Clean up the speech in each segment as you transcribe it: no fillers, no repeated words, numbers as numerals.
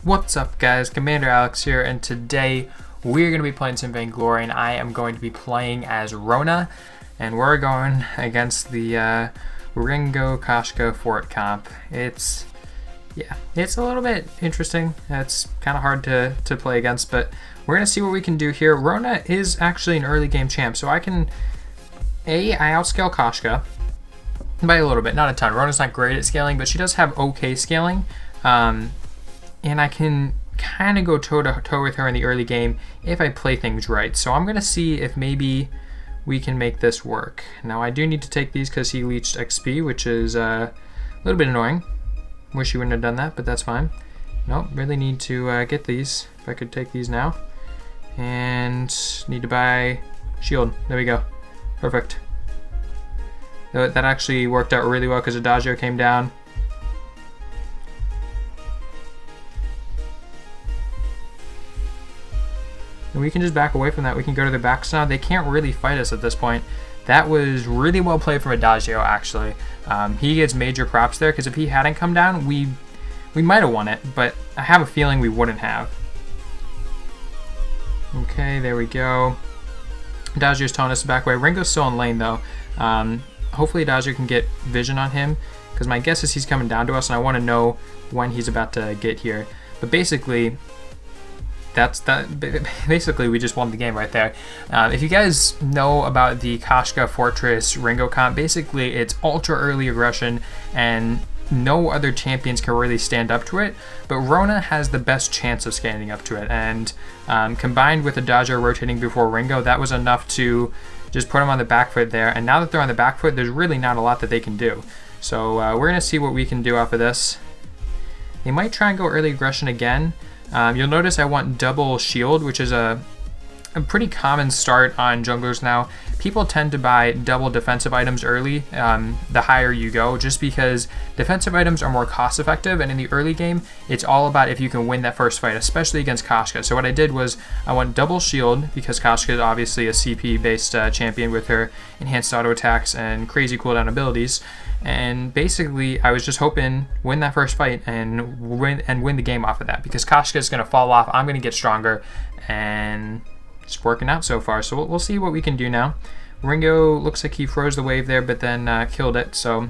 What's up, guys? Commander Alex here, and today we're going to be playing some Vainglory, and I am going to be playing as Rona, and we're going against the Ringo Koshka Fort comp. It's a little bit interesting. It's kind of hard to play against, but we're going to see what we can do here. Rona is actually an early game champ, so I outscale Koshka by a little bit, not a ton. Rona's not great at scaling, but she does have okay scaling. And I can kind of go toe-to-toe with her in the early game if I play things right. So I'm going to see if maybe we can make this work. Now, I do need to take these because he leached XP, which is a little bit annoying. Wish he wouldn't have done that, but that's fine. Nope, really need to get these. If I could take these now. And need to buy shield. There we go. Perfect. That actually worked out really well because Adagio came down. And we can just back away from that. We can go to their backs now. They can't really fight us at this point. That was really well played from Adagio, actually. He gets major props there, because if he hadn't come down, we might have won it, but I have a feeling we wouldn't have. Okay, there we go. Adagio's telling us to back away. Ringo's still in lane, though. Hopefully Adagio can get vision on him, because my guess is he's coming down to us, and I want to know when he's about to get here. But basically, basically we just won the game right there. If you guys know about the Koshka Fortress Ringo comp, basically it's ultra early aggression and no other champions can really stand up to it, but Rona has the best chance of standing up to it, and combined with Adagio rotating before Ringo, that was enough to just put him on the back foot there. And now that they're on the back foot, there's really not a lot that they can do. So we're gonna see what we can do off of this. They might try and go early aggression again. You'll notice I want double shield, which is a pretty common start on junglers now. People tend to buy double defensive items early, the higher you go, just because defensive items are more cost effective, and in the early game, it's all about if you can win that first fight, especially against Koshka. So what I did was I want double shield, because Koshka is obviously a CP-based champion with her enhanced auto attacks and crazy cooldown abilities. And basically, I was just hoping win that first fight and win the game off of that, because Koshka is going to fall off. I'm going to get stronger, and it's working out so far. So we'll see what we can do now. Ringo looks like he froze the wave there, but then killed it. So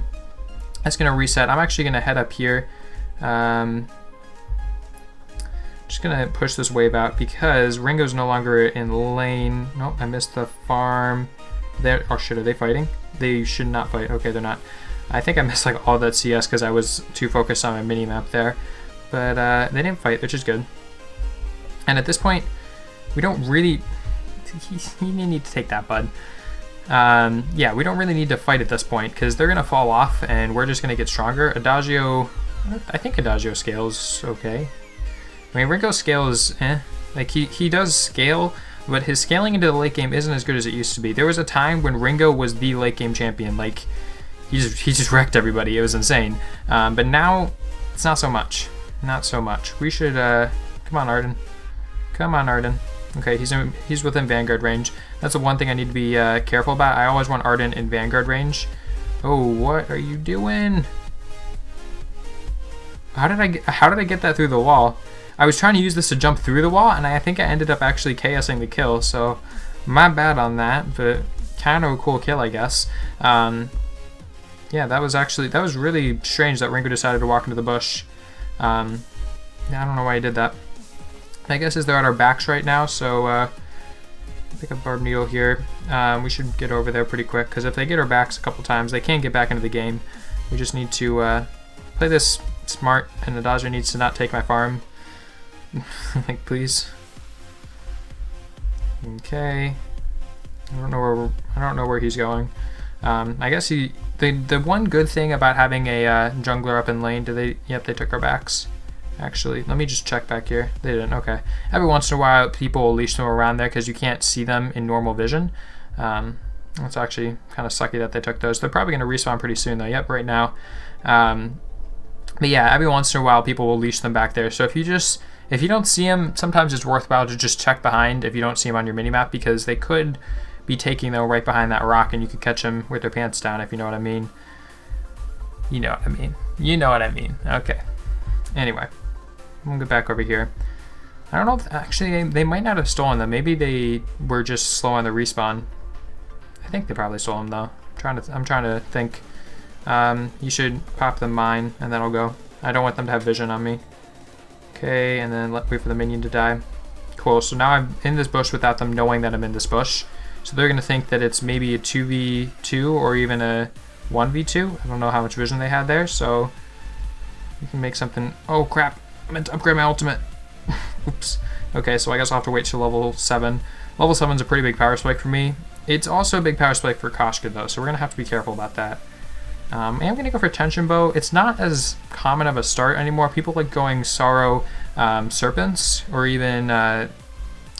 that's going to reset. I'm actually going to head up here. Just going to push this wave out because Ringo's no longer in lane. Nope, I missed the farm. There. Oh shit, are they fighting? They should not fight. Okay, they're not. I think I missed like all that CS because I was too focused on my mini-map there. But they didn't fight, which is good. And at this point, we don't really... You need to take that, bud. Yeah, we don't really need to fight at this point because they're going to fall off and we're just going to get stronger. Adagio... I think Adagio scales okay. I mean, Ringo's scale is eh. Like, he does scale, but his scaling into the late game isn't as good as it used to be. There was a time when Ringo was the late game champion. Like... He just wrecked everybody. It was insane. But now, it's not so much. Not so much. We should, come on, Arden. Come on, Arden. Okay, he's within Vanguard range. That's the one thing I need to be careful about. I always want Arden in Vanguard range. Oh, what are you doing? How did I get that through the wall? I was trying to use this to jump through the wall, and I think I ended up actually KSing the kill. So, my bad on that, but kind of a cool kill, I guess. Yeah, that was really strange that Ringo decided to walk into the bush. I don't know why he did that. My guess is they're at our backs right now, so pick up Barb Needle here. We should get over there pretty quick, because if they get our backs a couple times, they can get back into the game. We just need to play this smart, and Adagio needs to not take my farm. Like, please. Okay. I don't know where he's going. I guess the one good thing about having a jungler up in lane, yep, they took our backs. Actually, let me just check back here. They didn't, okay. Every once in a while, people will leash them around there because you can't see them in normal vision. That's actually kind of sucky that they took those. They're probably going to respawn pretty soon though, yep, right now. But yeah, every once in a while, people will leash them back there. So if you don't see them, sometimes it's worthwhile to just check behind if you don't see them on your minimap, because they could be taking them right behind that rock and you could catch them with their pants down, if you know what I mean. You know what I mean. You know what I mean. Okay. Anyway. I'm gonna get back over here. I don't know if, actually, they might not have stolen them. Maybe they were just slow on the respawn. I think they probably stole them though. I'm trying to think. You should pop the mine and then I'll go. I don't want them to have vision on me. Okay, and then wait for the minion to die. Cool, so now I'm in this bush without them knowing that I'm in this bush. So they're gonna think that it's maybe a 2v2 or even a 1v2. I don't know how much vision they had there, so we can make something. Oh crap, I meant to upgrade my ultimate. Oops. Okay, so I guess I'll have to wait till level 7. Level 7's a pretty big power spike for me. It's also a big power spike for Koshka though, so we're gonna have to be careful about that. I'm gonna go for Tension Bow. It's not as common of a start anymore. People like going Sorrow Serpents or even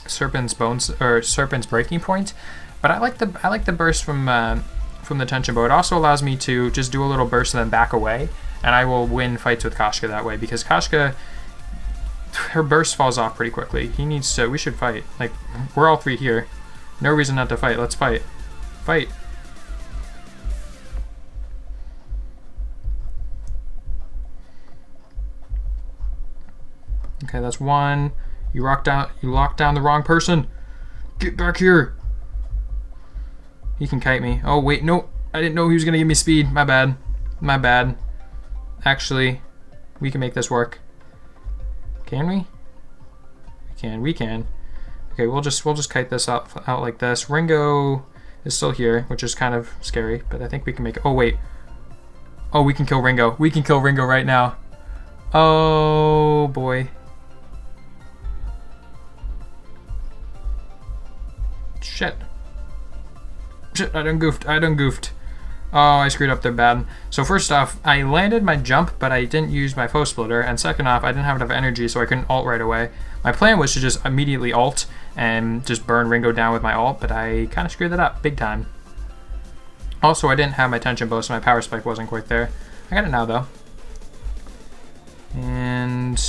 Serpent's Bones or Serpent's Breaking Point. But I like the burst from the Tension Bow. It also allows me to just do a little burst and then back away, and I will win fights with Koshka that way because Koshka, her burst falls off pretty quickly. He needs to. We should fight. Like, we're all 3 here. No reason not to fight. Let's fight. Fight. Okay, that's 1. You locked down the wrong person. Get back here. He can kite me. Oh wait, no. I didn't know he was gonna give me speed. My bad. My bad. Actually, we can make this work. Can we? We can. Okay, we'll just kite this out like this. Ringo is still here, which is kind of scary, but I think we can make it. Oh wait. Oh, we can kill Ringo. We can kill Ringo right now. Oh boy. Shit. Shit, I done goofed. Oh, I screwed up there bad. So first off, I landed my jump, but I didn't use my foe splitter. And second off, I didn't have enough energy, so I couldn't ult right away. My plan was to just immediately ult and just burn Ringo down with my ult, but I kind of screwed that up big time. Also, I didn't have my Tension Bow, so my power spike wasn't quite there. I got it now, though. And...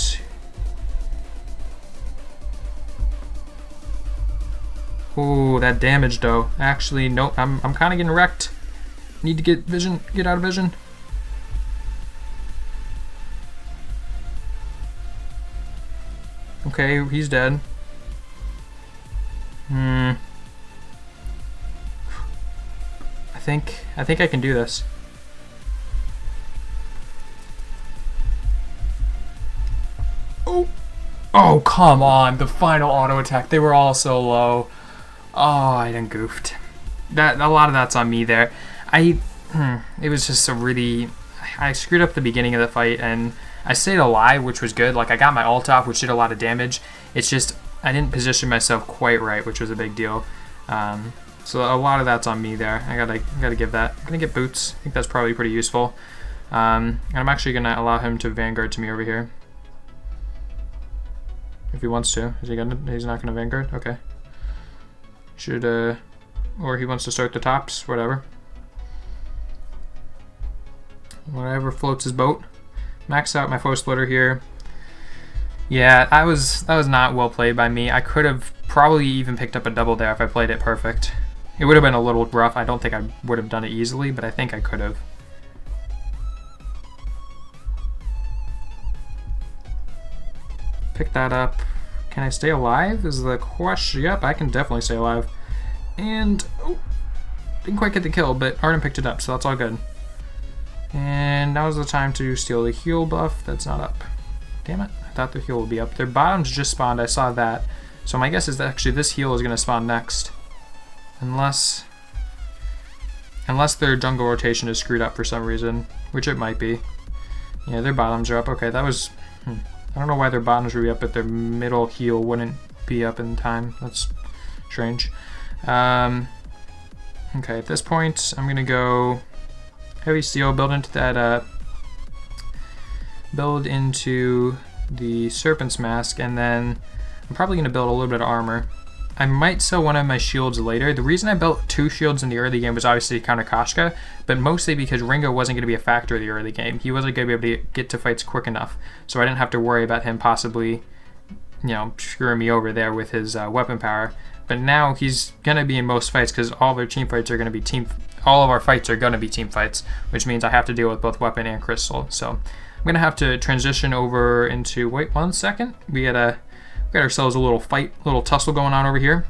ooh, that damage, though. Actually, nope, I'm kind of getting wrecked. Need to get vision, get out of vision. Okay, he's dead. I think I can do this. Oh, oh, come on! The final auto attack. They were all so low. Oh, I done goofed. A lot of that's on me there. It was just a really, I screwed up the beginning of the fight, and I stayed alive, which was good. Like, I got my ult off, which did a lot of damage. It's just I didn't position myself quite right, which was a big deal. So a lot of that's on me there. I gotta give that. I'm gonna get boots. I think that's probably pretty useful. And I'm actually gonna allow him to vanguard to me over here. If he wants to. He's not gonna vanguard? Okay. Should, or he wants to start the tops, whatever. Whatever floats his boat. Max out my foe splitter here. Yeah, that was not well played by me. I could have probably even picked up a double there if I played it perfect. It would have been a little rough. I don't think I would have done it easily, but I think I could have. Pick that up. Can I stay alive is the question. Yep, I can definitely stay alive. And, oh, didn't quite get the kill, but Arden picked it up, so that's all good. And now's the time to steal the heal buff. That's not up. Damn it, I thought the heal would be up. Their bottoms just spawned, I saw that. So my guess is that actually this heal is going to spawn next. Unless their jungle rotation is screwed up for some reason, which it might be. Yeah, their bottoms are up. Okay, that was... I don't know why their bottoms would be up, but their middle heal wouldn't be up in time. That's strange. Okay, at this point, I'm gonna go heavy steel, build into that, build into the Serpent's Mask, and then I'm probably gonna build a little bit of armor. I might sell one of my shields later. The reason I built 2 shields in the early game was obviously to counter Koshka, but mostly because Ringo wasn't going to be a factor in the early game. He wasn't going to be able to get to fights quick enough, so I didn't have to worry about him possibly, you know, screwing me over there with his weapon power. But now he's going to be in most fights because all of our team fights are going to be all of our fights are going to be team fights, which means I have to deal with both weapon and crystal. So I'm gonna have to transition over into, wait 1 second. We got ourselves a little fight, little tussle going on over here.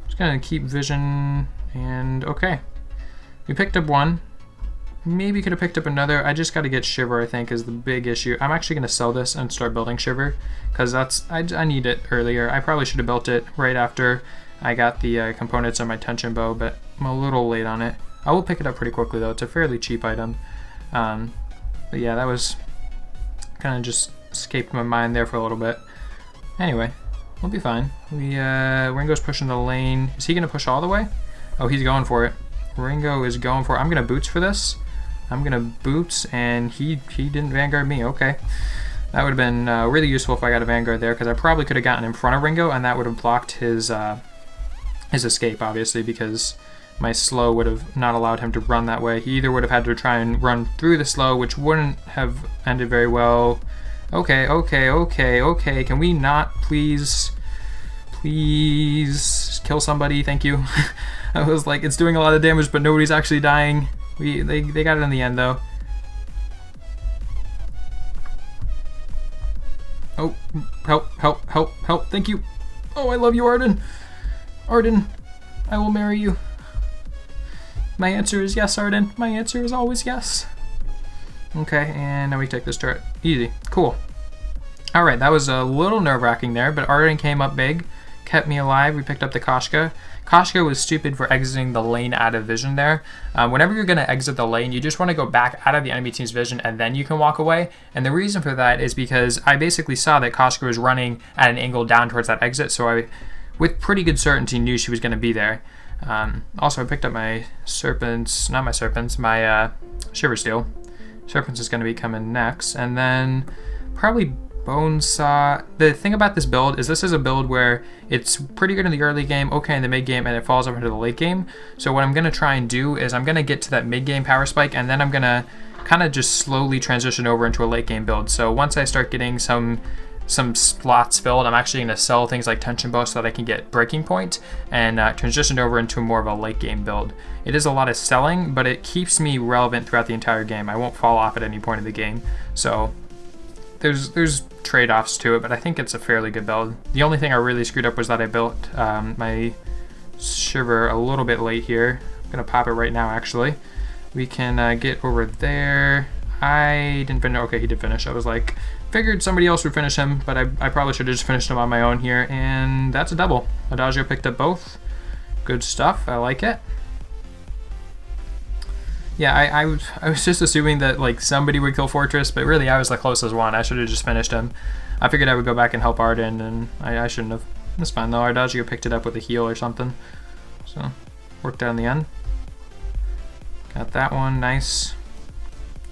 Just gonna keep vision, and okay. We picked up one. Maybe could have picked up another. I just got to get Shiver, I think, is the big issue. I'm actually going to sell this and start building Shiver, because I need it earlier. I probably should have built it right after I got the components on my tension bow, but I'm a little late on it. I will pick it up pretty quickly, though. It's a fairly cheap item. But yeah, that was kind of just escaped my mind there for a little bit. Anyway, we'll be fine. Ringo's pushing the lane. Is he going to push all the way? Oh, he's going for it. Ringo is going for it. I'm going to boots for this. I'm going to boots, and he didn't Vanguard me. Okay. That would have been really useful if I got a Vanguard there, because I probably could have gotten in front of Ringo, and that would have blocked his escape, obviously, because my slow would have not allowed him to run that way. He either would have had to try and run through the slow, which wouldn't have ended very well. Okay. Can we not please kill somebody? Thank you. I was like, it's doing a lot of damage, but nobody's actually dying. They got it in the end, though. Oh, help, thank you. Oh, I love you, Arden. Arden, I will marry you. My answer is yes, Arden. My answer is always yes. Okay, and now we take this turret. Easy, cool. All right, that was a little nerve-wracking there, but Arden came up big, kept me alive. We picked up the Koshka. Koshka was stupid for exiting the lane out of vision there. Whenever you're going to exit the lane, you just want to go back out of the enemy team's vision and then you can walk away. And the reason for that is because I basically saw that Koshka was running at an angle down towards that exit, so I, with pretty good certainty, knew she was going to be there. Also, I picked up my Serpents, not my Serpents, my Shiver Steel. Serpents is going to be coming next, and then probably Bone Saw. The thing about this build is this is a build where it's pretty good in the early game, okay in the mid game, and it falls over into the late game. So what I'm going to try and do is I'm going to get to that mid game power spike, and then I'm going to kind of just slowly transition over into a late game build. So once I start getting some slots filled, I'm actually going to sell things like tension bow so that I can get breaking point and transition over into more of a late game build. It is a lot of selling, but it keeps me relevant throughout the entire game. I won't fall off at any point of the game. So there's trade-offs to it, but I think it's a fairly good build. The only thing I really screwed up was that I built my Shiver a little bit late here. I'm going to pop it right now, actually. We can get over there. I didn't finish. Okay, he did finish. I was like, figured somebody else would finish him, but I probably should have just finished him on my own here, and that's a double. Adagio picked up both. Good stuff. I like it. Yeah, I was just assuming that like somebody would kill Fortress, but really I was the closest one. I should have just finished him. I figured I would go back and help Arden, and I shouldn't have. That's fine though. Adagio picked it up with a heal or something, so worked out in the end. Got that one, nice.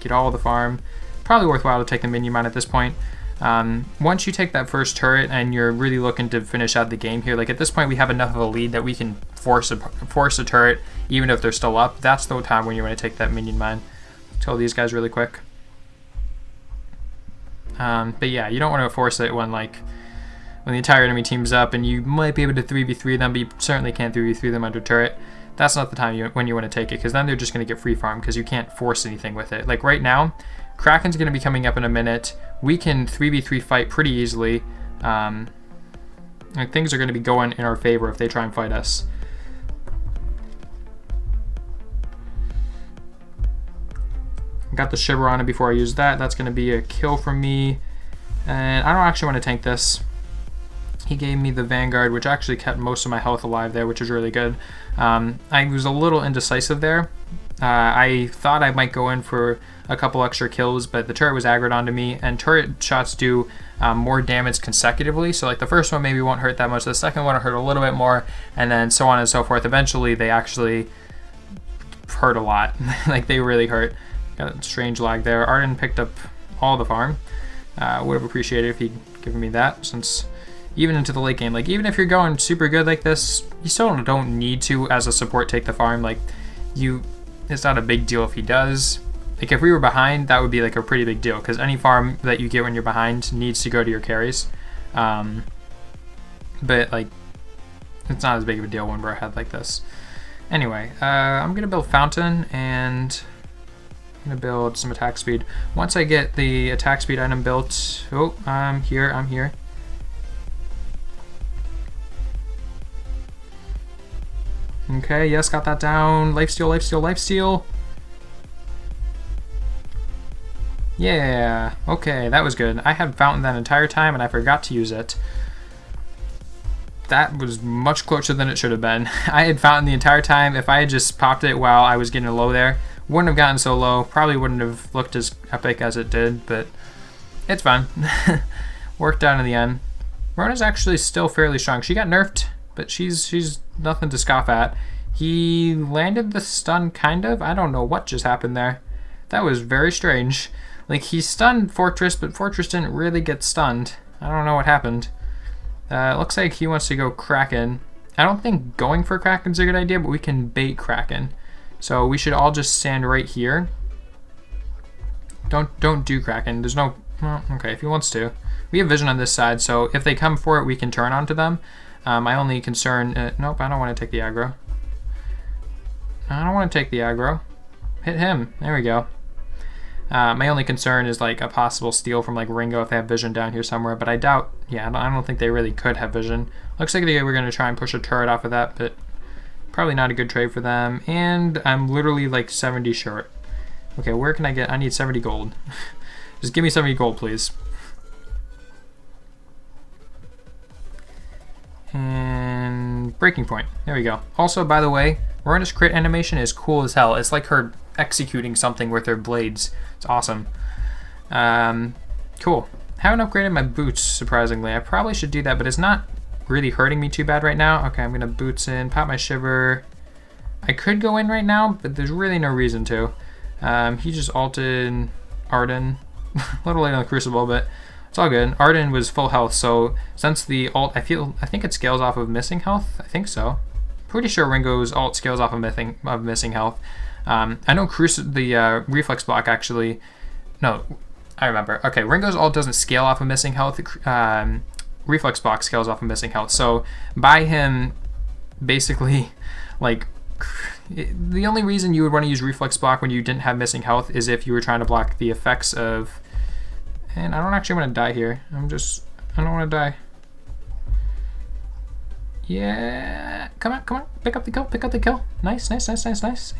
Get all the farm. Probably worthwhile to take the minion mine at this point. Once you take that first turret and you're really looking to finish out the game here, like at this point we have enough of a lead that we can force a turret even if they're still up. That's the time when you want to take that minion mine. Kill these guys really quick. But yeah, you don't want to force it when the entire enemy team's up, and you might be able to 3v3 them, but you certainly can't 3v3 them under turret. That's not the time when you want to take it, because then they're just going to get free farm because you can't force anything with it. Like right now, Kraken's going to be coming up in a minute. We can 3v3 fight pretty easily. And things are going to be going in our favor if they try and fight us. Got the Shiver on it before I use that. That's going to be a kill from me. And I don't actually want to tank this. He gave me the Vanguard, which actually kept most of my health alive there, which is really good. I was a little indecisive there. I thought I might go in for a couple extra kills, but the turret was aggroed onto me, and turret shots do more damage consecutively. So like the first one maybe won't hurt that much, the second one will hurt a little bit more, and then so on and so forth. Eventually they actually hurt a lot. Like they really hurt. Got a strange lag there. Arden picked up all the farm. Would have appreciated if he'd given me that, since even into the late game, like even if you're going super good like this, you still don't need to as a support take the farm. Like it's not a big deal if he does. Like if we were behind, that would be like a pretty big deal, because any farm that you get when you're behind needs to go to your carries. But like it's not as big of a deal when we're ahead like this. Anyway, I'm gonna build Fountain, and I'm gonna build some attack speed. Once I get the attack speed item built, oh, I'm here. Okay, yes, got that down. Lifesteal, lifesteal, lifesteal. Yeah, okay, that was good. I had Fountain that entire time and I forgot to use it. That was much closer than it should have been. I had Fountain the entire time. If I had just popped it while I was getting low there, wouldn't have gotten so low. Probably wouldn't have looked as epic as it did, but it's fine. Worked out in the end. Rona's actually still fairly strong. She got nerfed, but she's nothing to scoff at. He landed the stun, kind of. I don't know what just happened there. That was very strange. Like, he stunned Fortress, but Fortress didn't really get stunned. I don't know what happened. It looks like he wants to go Kraken. I don't think going for Kraken's a good idea, but we can bait Kraken. So we should all just stand right here. Don't do Kraken. There's no... Well, okay, if he wants to. We have vision on this side, so if they come for it, we can turn onto them. My only concern... nope, I don't want to take the aggro. I don't want to take the aggro. Hit him. There we go. My only concern is like a possible steal from like Ringo if they have vision down here somewhere, but I doubt, yeah, I don't think they really could have vision. Looks like they were going to try and push a turret off of that, but probably not a good trade for them. And I'm literally like 70 short. Okay, where can I get, I need 70 gold. Just give me 70 gold, please. And breaking point, there we go. Also, by the way, Rona's crit animation is cool as hell. It's like her executing something with her blades. It's awesome. Cool. Haven't upgraded my boots, surprisingly. I probably should do that, but it's not really hurting me too bad right now. Okay, I'm gonna boots in, pop my shiver. I could go in right now, but there's really no reason to. He just ulted Arden. A little late on the Crucible, but it's all good. Arden was full health, so since the ult, I think it scales off of missing health. I think so. Pretty sure Ringo's ult scales off of missing health. I know the reflex block actually, no, I remember. Okay, Ringo's ult doesn't scale off of missing health. Reflex block scales off of missing health. So by him, basically, like, the only reason you would want to use reflex block when you didn't have missing health is if you were trying to block the effects of, and I don't actually want to die here. I don't want to die. Yeah, come on, pick up the kill. Nice.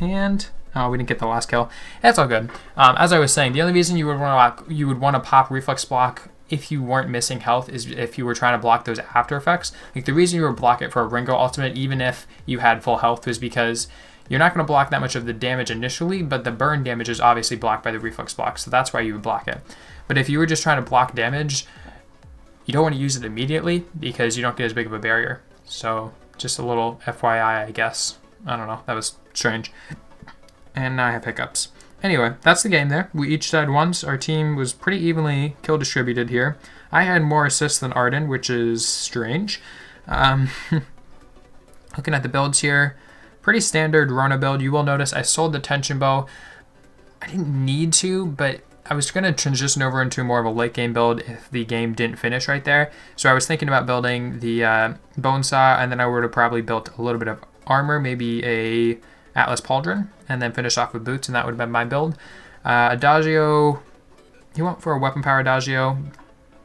And oh, we didn't get the last kill. That's all good. As I was saying, the only reason you would want to pop reflex block if you weren't missing health is if you were trying to block those after effects. Like, the reason you would block it for a Ringo ultimate, even if you had full health, was because you're not going to block that much of the damage initially, but the burn damage is obviously blocked by the reflex block, so that's why you would block it. But if you were just trying to block damage, you don't want to use it immediately because you don't get as big of a barrier. So just a little FYI, I guess. I don't know, that was strange. And now I have hiccups. Anyway, that's the game there. We each died once. Our team was pretty evenly kill distributed here. I had more assists than Arden, which is strange. Looking at the builds here, pretty standard Rona build. You will notice I sold the tension bow. I didn't need to, but I was going to transition over into more of a late game build if the game didn't finish right there. So I was thinking about building the bone saw, and then I would have probably built a little bit of armor, maybe a Atlas Pauldron, and then finish off with boots, and that would have been my build. Adagio, he went for a weapon power Adagio.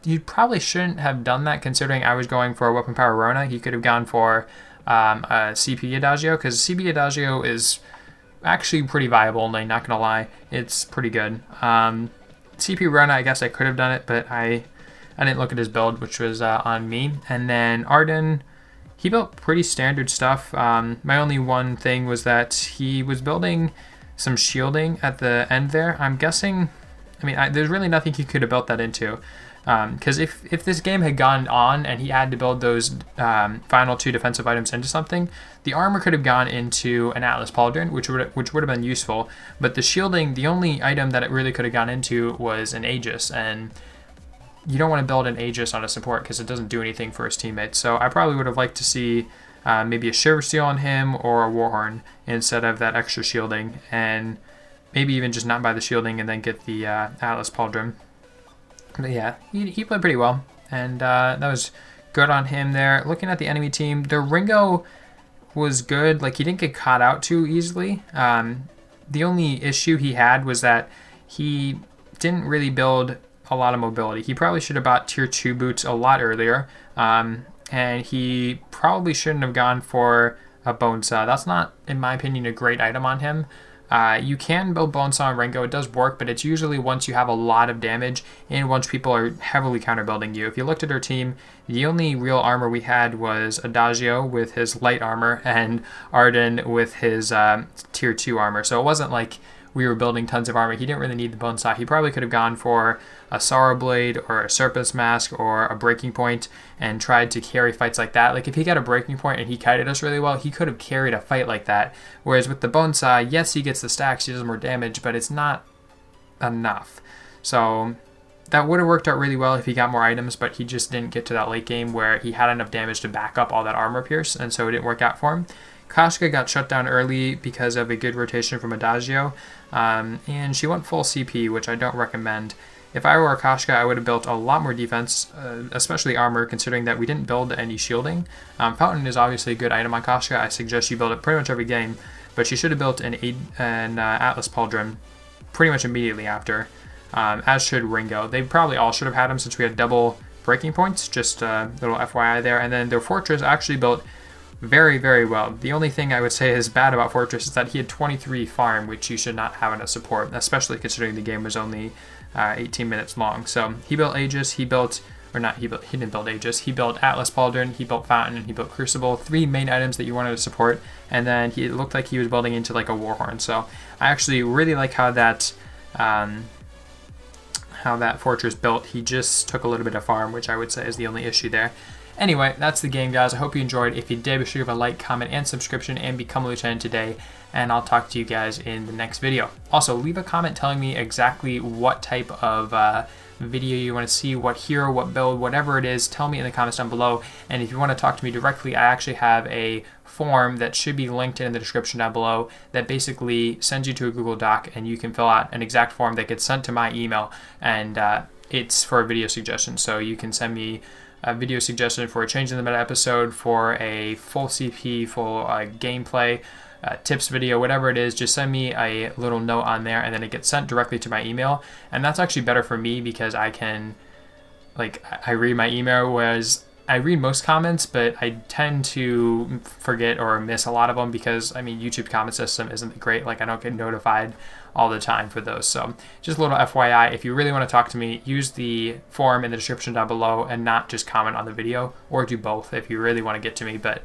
You probably shouldn't have done that considering I was going for a weapon power Rona. He could have gone for a CP Adagio, because CP Adagio is actually pretty viable, and I'm not gonna lie, it's pretty good. CP Rona, I guess I could have done it, but I didn't look at his build, which was on me. And then Arden, he built pretty standard stuff. My only one thing was that he was building some shielding at the end there. I'm guessing, I mean, there's really nothing he could have built that into. Because if this game had gone on and he had to build those final two defensive items into something, the armor could have gone into an Atlas Pauldron, which would have been useful. But the shielding, the only item that it really could have gone into was an Aegis, and you don't want to build an Aegis on a support because it doesn't do anything for his teammates. So I probably would have liked to see maybe a Shiver Steel on him or a Warhorn instead of that extra shielding, and maybe even just not buy the shielding and then get the Atlas Pauldron. But yeah, he played pretty well, and that was good on him there. Looking at the enemy team, the Ringo was good. Like, he didn't get caught out too easily. The only issue he had was that he didn't really build a lot of mobility. He probably should have bought tier 2 boots a lot earlier, and he probably shouldn't have gone for a bone saw. That's not, in my opinion, a great item on him. You can build bone saw on Ringo, it does work, but it's usually once you have a lot of damage and once people are heavily counter building you. If you looked at our team, the only real armor we had was Adagio with his light armor and Arden with his tier 2 armor. So it wasn't like we were building tons of armor. He didn't really need the bone saw. He probably could have gone for a sorrow blade or a serpent's mask or a breaking point and tried to carry fights like that. Like if he got a breaking point and he kited us really well, he could have carried a fight like that. Whereas with the bone saw, yes, he gets the stacks, he does more damage, but it's not enough. So that would have worked out really well if he got more items, but he just didn't get to that late game where he had enough damage to back up all that armor pierce, and so it didn't work out for him. Kashka got shut down early because of a good rotation from Adagio, and she went full CP, which I don't recommend. If I were Kashka, I would have built a lot more defense, especially armor, considering that we didn't build any shielding. Fountain is obviously a good item on Kashka. I suggest you build it pretty much every game, but she should have built an Atlas Pauldron pretty much immediately after, as should Ringo. They probably all should have had them since we had double breaking points, just a little FYI there. And then their Fortress actually built very, very well. The only thing I would say is bad about Fortress is that he had 23 farm, which you should not have in a support, especially considering the game was only 18 minutes long. So he built Aegis, he didn't build Aegis, he built Atlas Pauldron, he built Fountain, and he built Crucible, 3 main items that you wanted to support, and then it looked like he was building into like a Warhorn. So I actually really like how that Fortress built. He just took a little bit of farm, which I would say is the only issue there. Anyway, that's the game, guys. I hope you enjoyed. If you did, be sure to give a like, comment, and subscription, and become a lieutenant today, and I'll talk to you guys in the next video. Also, leave a comment telling me exactly what type of video you want to see, what hero, what build, whatever it is. Tell me in the comments down below, and if you want to talk to me directly, I actually have a form that should be linked in the description down below that basically sends you to a Google Doc, and you can fill out an exact form that gets sent to my email, and it's for a video suggestion. So you can send me a video suggestion for a change in the meta episode, for a full CP, full gameplay, tips video, whatever it is. Just send me a little note on there, and then it gets sent directly to my email. And that's actually better for me because I can, I read my email, whereas I read most comments, but I tend to forget or miss a lot of them because, I mean, YouTube comment system isn't great. Like, I don't get notified all the time for those. So just a little FYI, if you really want to talk to me, use the form in the description down below and not just comment on the video, or do both if you really want to get to me. But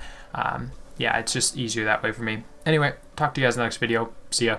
yeah, it's just easier that way for me. Anyway, talk to you guys in the next video. See ya.